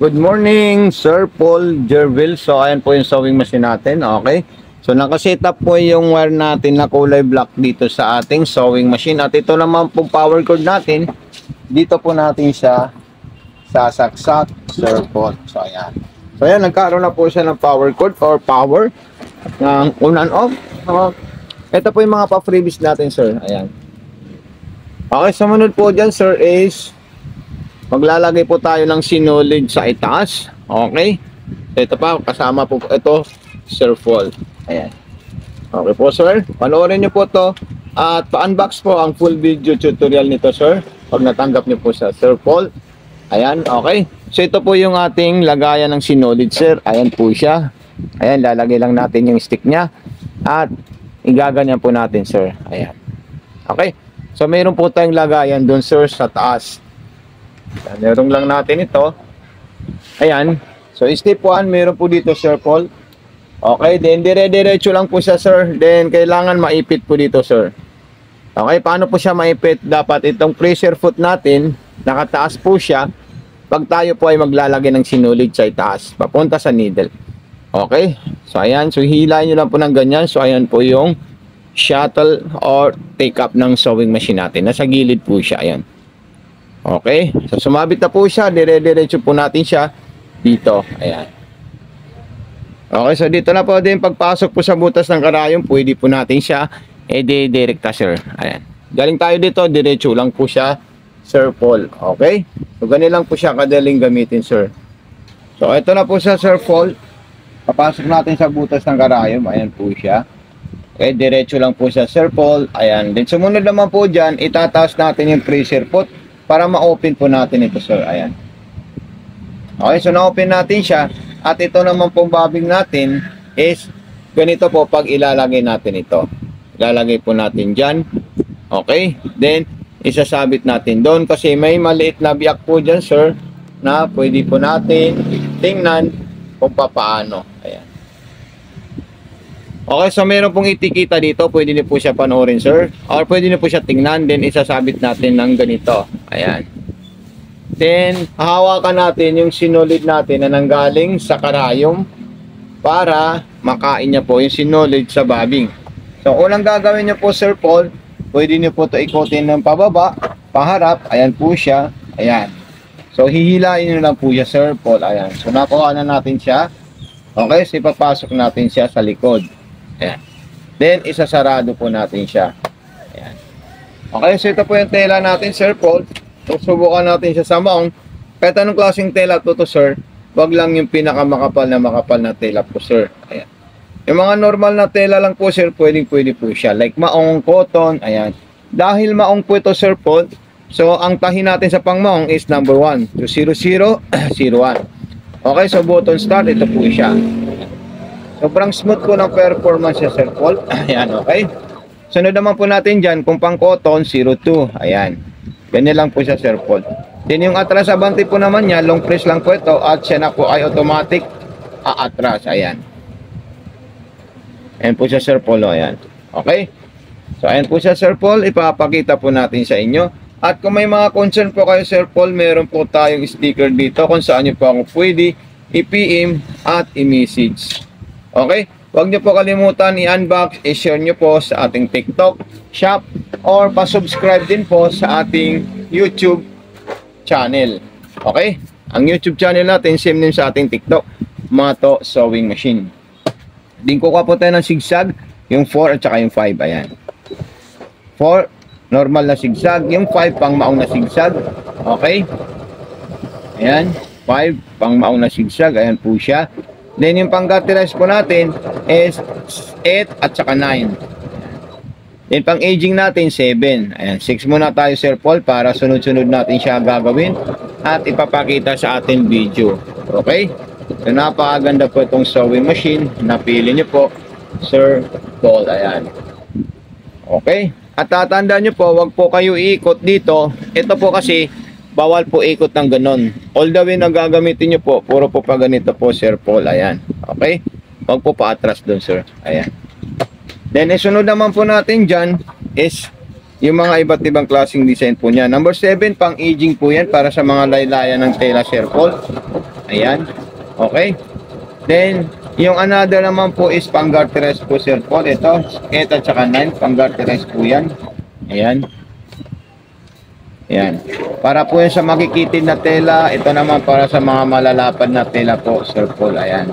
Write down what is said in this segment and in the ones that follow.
Good morning, Sir Paul Jervil. So, ayan po yung sewing machine natin. Okay. So, nakaset up po yung wire natin na kulay black dito sa ating sewing machine. At ito naman po power cord natin. Dito po natin siya sasaksak, Sir Paul. So, ayan. So, ayan. Nagkaroon na po siya ng power cord or power ng on and off. Ito po yung mga pa-freebies natin, sir. Ayan. Okay. Sumunod po dyan, sir, is maglalagay po tayo ng sinulid sa itaas. Okay. Ito pa, kasama po ito, Sir Paul. Ayan. Okay po, sir. Panoorin nyo po to. At pa-unbox po ang full video tutorial nito, sir. Pag natanggap nyo po sa Sir Paul. Ayan, okay. So, ito po yung ating lagayan ng sinulid, sir. Ayan po siya. Ayan, lalagay lang natin yung stick niya. At igaganyan po natin, sir. Ayan. Okay. So, mayroon po tayong lagayan dun, sir, sa taas. Meron lang natin ito. Ayan. So, step 1, meron po dito, Sir Paul. Okay. Then, dire-diretso lang po siya, sir. Then, kailangan maipit po dito, sir. Okay. Paano po siya maipit? Dapat itong pressure foot natin, nakataas po siya. Pag tayo po ay maglalagay ng sinulid sa itaas, papunta sa needle. Okay. So, ayan. So, hilahin nyo lang po ng ganyan. So, ayan po yung shuttle or take up ng sewing machine natin. Nasa gilid po siya. Ayan. Okay, so sumabit na po siya, dire-diretso po natin siya dito, ayan. Okay, so dito na po din pagpasok po sa butas ng karayom, pwede po natin siya i-direkta, sir. Ayan, galing tayo dito, diretso lang po siya, Sir Paul. Okay, so ganun lang po siya kadaling gamitin, sir. So ito na po siya, Sir Paul. Papasok natin sa butas ng karayom, ayan po siya. Okay, diretso lang po siya, Sir Paul. Ayan, then sumunod naman po dyan, itataas natin yung pressure foot para ma-open po natin ito, sir. Ayan. Okay, so na-open natin siya. At ito naman pong bobbing natin is ganito po pag ilalagay natin ito. Ilalagay po natin dyan. Okay. Then, isasabit natin doon kasi may maliit na biyak po dyan, sir, na pwede po natin tingnan kung paano. Ayan. Okay, so meron pong itikita dito. Pwede niyo po siya panoorin, sir. Or pwede niyo po siya tingnan. Then, isasabit natin ng ganito. Ayan. Then, hahawakan natin yung sinulid natin na nanggaling sa karayom para makain niya po yung sinulid sa bobbing. So, unang gagawin niyo po, Sir Paul, pwede niyo po ito ikotin ng pababa, paharap. Ayan po siya. Ayan. So, hihilain niyo lang po siya, Sir Paul. Ayan. So, nakuha na natin siya. Okay, so ipapasok natin siya sa likod. Ayan. Then, isasarado po natin siya. Ayan. Okay, so ito po yung tela natin, Sir Paul. So, subukan natin siya sa maong. Kahit anong klaseng tela to, sir, wag lang yung pinakamakapal na tela po, sir. Ayan. Yung mga normal na tela lang po, sir, pwede po siya. Like maong, cotton, ayan. Dahil maong po ito, Sir Paul, so ang tahi natin sa pangmaong is number 1. So, 0001. Okay, so button start, ito po siya. Sobrang smooth po ng performance niya, Sir Paul. Ayan, okay. Sunod naman po natin dyan, kung pang cotton, 02. Ayan. Ganyan lang po siya, Sir Paul. Then yung atras abante po naman niya, long press lang po ito. At siya na po ay automatic aatras. Ayan. Ayan po siya, Sir Paul. Ayan. Okay. So, ayan po siya, Sir Paul. Ipapakita po natin sa inyo. At kung may mga concern po kayo, Sir Paul, meron po tayong sticker dito kung saan nyo po ako pwede i-PM at i-message. Okay? Huwag nyo po kalimutan i-unbox, i-share nyo po sa ating TikTok shop or pa-subscribe din po sa ating YouTube channel. Okay? Ang YouTube channel natin, same din sa ating TikTok, Mato Sewing Machine. Din ko po tayo ng zigzag, yung 4 at saka yung 5. Ayan. 4, normal na zigzag. Yung 5, pang maong na zigzag. Okay? Ayan. 5, pang maong na zigzag. Ayan po siya. Then yung pang-gutterize po natin is 8 at saka 9. Then pang aging natin 7. Ayan, 6 muna tayo, Sir Paul, para sunod-sunod natin siya gagawin at ipapakita sa ating video. Okay? So napakaganda po itong sewing machine. Napili nyo po, Sir Paul. Ayan. Okay? At tatandaan nyo po, wag po kayo iikot dito. Ito po kasi bawal po ikot ng ganon. All the way na gagamitin nyo po, puro po pa ganito po, Sir Paul. Ayan. Okay? Huwag po paatras doon, sir. Ayan. Then, isunod naman po natin dyan is yung mga iba't ibang klaseng design po niya. Number 7, pang aging po yan para sa mga laylayan ng tela, Sir Paul. Ayan. Okay. Then, yung another naman po is pang garteres po, Sir Paul. Ito, 8 at saka 9. Pang garteres po yan. Ayan. Ayan. Para po yung sa makikitid na tela, ito naman para sa mga malalapad na tela po, Sir Paul. Ayan.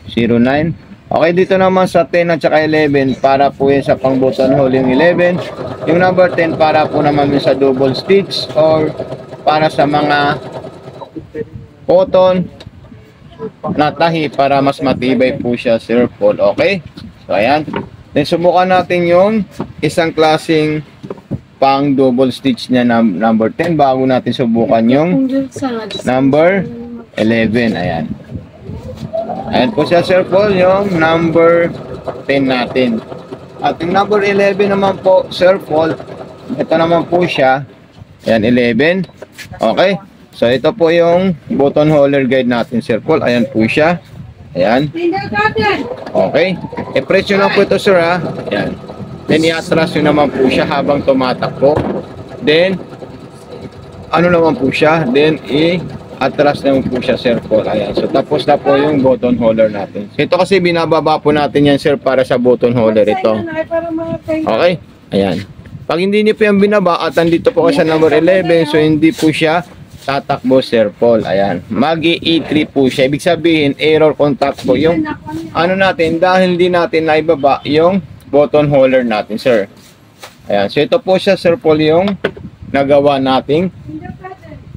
09. Okay, dito naman sa 10 at saka 11, para po yun sa pang button hole yung 11. Yung number 10, para po naman yun sa double stitch or para sa mga cotton na tahi para mas matibay po siya, Sir Paul. Okay? So, ayan. Then, subukan natin yung isang klaseng pang double stitch niya na number 10 bago natin subukan yung number 11. Ayan. Ayan po siya, Sir Paul, yung number 10 natin. At yung number 11 naman po, Sir Paul, ito naman po siya. Ayan, 11. Okay. So, ito po yung button holder guide natin, Sir Paul. Ayan po siya. Ayan. Okay. E-press nyo lang po ito, sir, ha. Ayan. Then, i-atras nyo naman po siya habang tumatakbo. Then, ano naman po siya? Then, atras naman po siya, Sir Paul. Ayan. So, tapos na po yung button holder natin. Ito kasi binababa po natin yan, sir, para sa button holder ito. Okay? Ayan. Pag hindi niyo po yung binaba at andito po kasi sa number 11, so hindi po siya tatakbo, Sir Paul. Ayan. Mag-i-E3 po siya. Ibig sabihin, error contact po yung ano natin dahil hindi natin naibaba yung button holder natin, sir. Ayan. So, ito po siya, Sir Paul, yung nagawa nating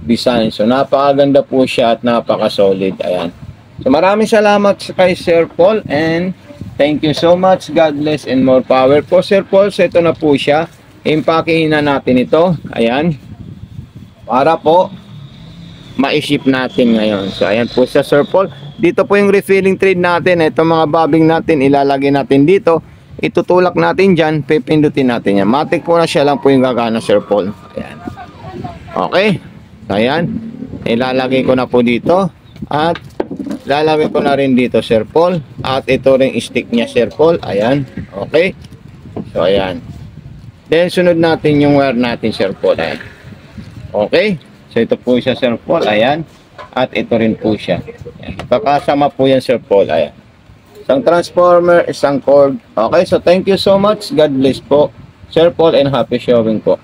design. So, napakaganda po siya at napaka-solid. Ayan. So, maraming salamat kay Sir Paul and thank you so much. God bless and more power po, Sir Paul. So, ito na po siya. Impakehin na natin ito. Ayan. Para po ma-ship natin ngayon. So, ayan po siya, Sir Paul. Dito po yung refilling thread natin. Itong mga bobbing natin, ilalagay natin dito. Itutulak natin dyan. Pipindutin natin yan. Matik po na siya lang po yung gagana, Sir Paul. Ayan. Okay. So, ayan. Ilalagay ko na po dito. At lalagay ko na rin dito, Sir Paul. At ito rin stick niya, Sir Paul. Ayan. Okay. So, ayan. Then, sunod natin yung wire natin, Sir Paul. Ayan. Okay. So, ito po siya, Sir Paul. Ayan. At ito rin po siya. Ayan. Kakasama po yan, Sir Paul. Ayan. Isang transformer, isang cord. Okay. So, thank you so much. God bless po, Sir Paul, and happy showing po.